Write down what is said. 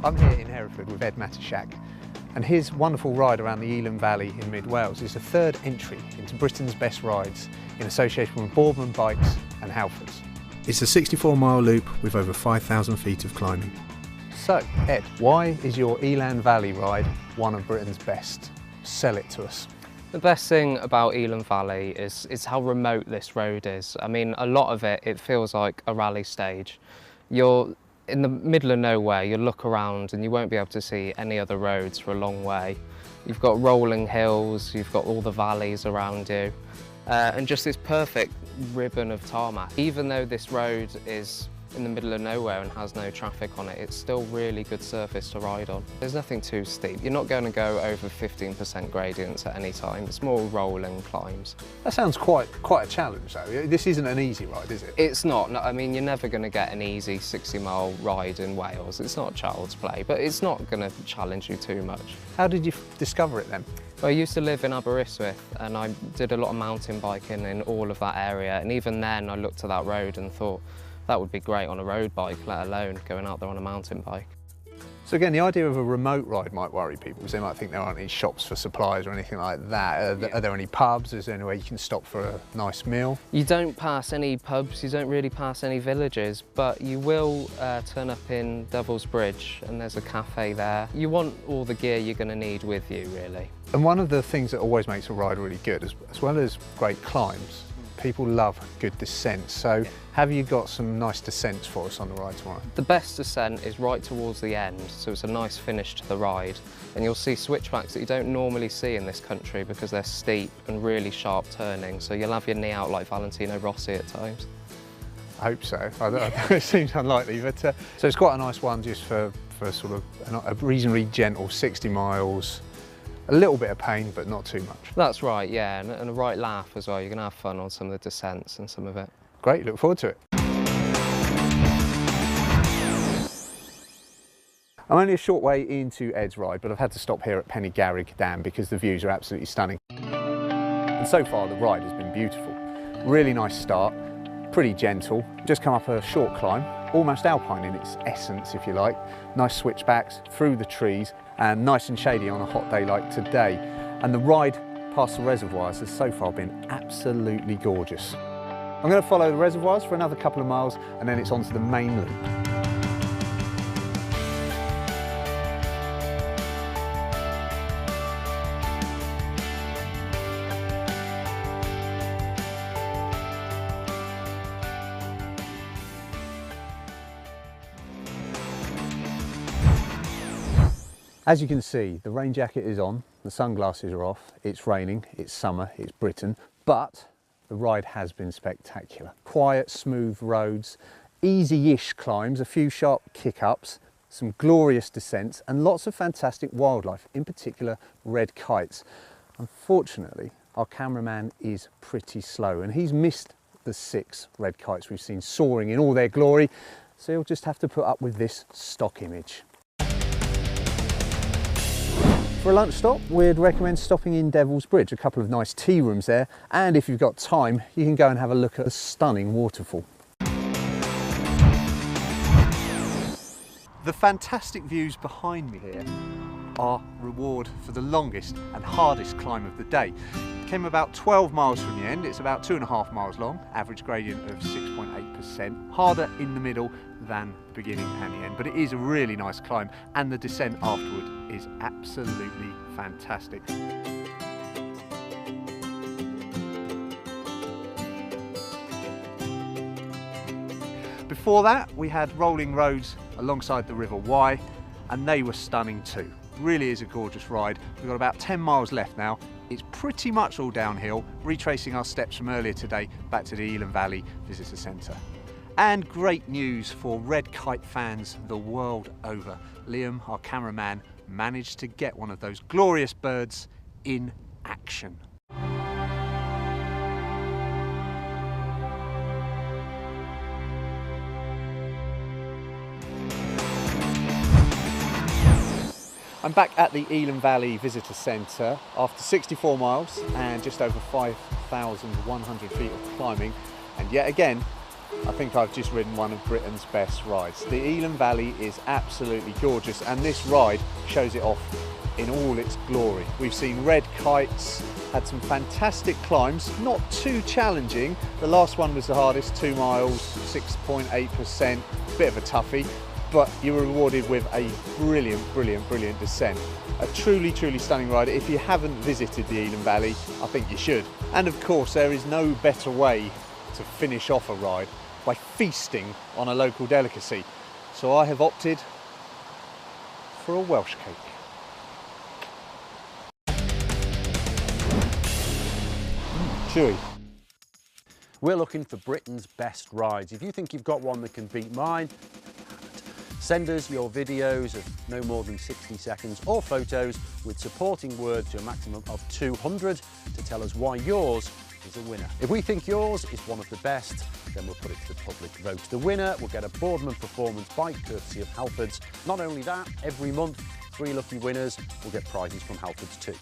I'm here in Hereford with Ed Matishak, and his wonderful ride around the Elan Valley in mid-Wales is the third entry into Britain's best rides in association with Boardman Bikes and Halfords. It's a 64-mile loop with over 5,000 feet of climbing. So, Ed, why is your Elan Valley ride one of Britain's best? Sell it to us. The best thing about Elan Valley is how remote this road is. I mean, a lot of it feels like a rally stage. You're in the middle of nowhere, you'll look around and you won't be able to see any other roads for a long way. You've got rolling hills, you've got all the valleys around you, and just this perfect ribbon of tarmac. Even though this road is in the middle of nowhere and has no traffic on it, it's still really good surface to ride on. There's nothing too steep. You're not going to go over 15% gradients at any time. It's more rolling climbs. That sounds quite a challenge though. This isn't an easy ride, is it? It's not. No, I mean, you're never going to get an easy 60-mile ride in Wales. It's not child's play, but it's not going to challenge you too much. How did you discover it then? Well, I used to live in Aberystwyth and I did a lot of mountain biking in all of that area, and even then I looked at that road and thought, that would be great on a road bike, let alone going out there on a mountain bike. So again, the idea of a remote ride might worry people because they might think there aren't any shops for supplies or anything like that. Are there any pubs? Is there anywhere you can stop for a nice meal? You don't pass any pubs, you don't really pass any villages, but you will turn up in Devil's Bridge and there's a cafe there. You want all the gear you're going to need with you, really. And one of the things that always makes a ride really good, as well as great climbs, people love good descents. So have you got some nice descents for us on the ride tomorrow? The best descent is right towards the end, so it's a nice finish to the ride. And you'll see switchbacks that you don't normally see in this country because they're steep and really sharp turning. So you'll have your knee out like Valentino Rossi at times. I hope so. It seems unlikely, but so it's quite a nice one just for sort of a reasonably gentle 60 miles. A little bit of pain, but not too much. That's right, yeah, and a right laugh as well. You're going to have fun on some of the descents and some of it. Great, look forward to it. I'm only a short way into Ed's ride, but I've had to stop here at Pennygarrig Dam because the views are absolutely stunning. And so far, the ride has been beautiful. Really nice start, pretty gentle. Just come up a short climb, almost alpine in its essence, if you like. Nice switchbacks through the trees, and nice and shady on a hot day like today. And the ride past the reservoirs has so far been absolutely gorgeous. I'm going to follow the reservoirs for another couple of miles and then it's on to the main loop. As you can see, the rain jacket is on, the sunglasses are off, it's raining, it's summer, it's Britain, but the ride has been spectacular. Quiet, smooth roads, easy-ish climbs, a few sharp kick-ups, some glorious descents, and lots of fantastic wildlife, in particular red kites. Unfortunately, our cameraman is pretty slow, and he's missed the 6 red kites we've seen soaring in all their glory, so he'll just have to put up with this stock image. For a lunch stop, we'd recommend stopping in Devil's Bridge, a couple of nice tea rooms there, and if you've got time, you can go and have a look at the stunning waterfall. The fantastic views behind me here are reward for the longest and hardest climb of the day. It came about 12 miles from the end, it's about 2.5 miles long, average gradient of 6.8%, harder in the middle than the beginning and the end, but it is a really nice climb and the descent afterward is absolutely fantastic. Before that we had rolling roads alongside the River Wye and they were stunning too. Really is a gorgeous ride. We've got about 10 miles left now. It's pretty much all downhill, retracing our steps from earlier today back to the Elan Valley Visitor Centre. And great news for red kite fans the world over. Liam, our cameraman, managed to get one of those glorious birds in action. I'm back at the Elan Valley Visitor Centre after 64 miles and just over 5,100 feet of climbing, and yet again I think I've just ridden one of Britain's best rides. The Elan Valley is absolutely gorgeous, and this ride shows it off in all its glory. We've seen red kites, had some fantastic climbs, not too challenging. The last one was the hardest, 2 miles, 6.8%, bit of a toughie, but you were rewarded with a brilliant descent. A truly stunning ride. If you haven't visited the Elan Valley, I think you should. And of course, there is no better way to finish off a ride by feasting on a local delicacy. So I have opted for a Welsh cake. Chewy. We're looking for Britain's best rides. If you think you've got one that can beat mine, send us your videos of no more than 60 seconds or photos with supporting words to a maximum of 200 to tell us why yours is a winner. If we think yours is one of the best, then we'll put it to the public vote. The winner will get a Boardman Performance bike courtesy of Halfords. Not only that, every month, 3 lucky winners will get prizes from Halfords too.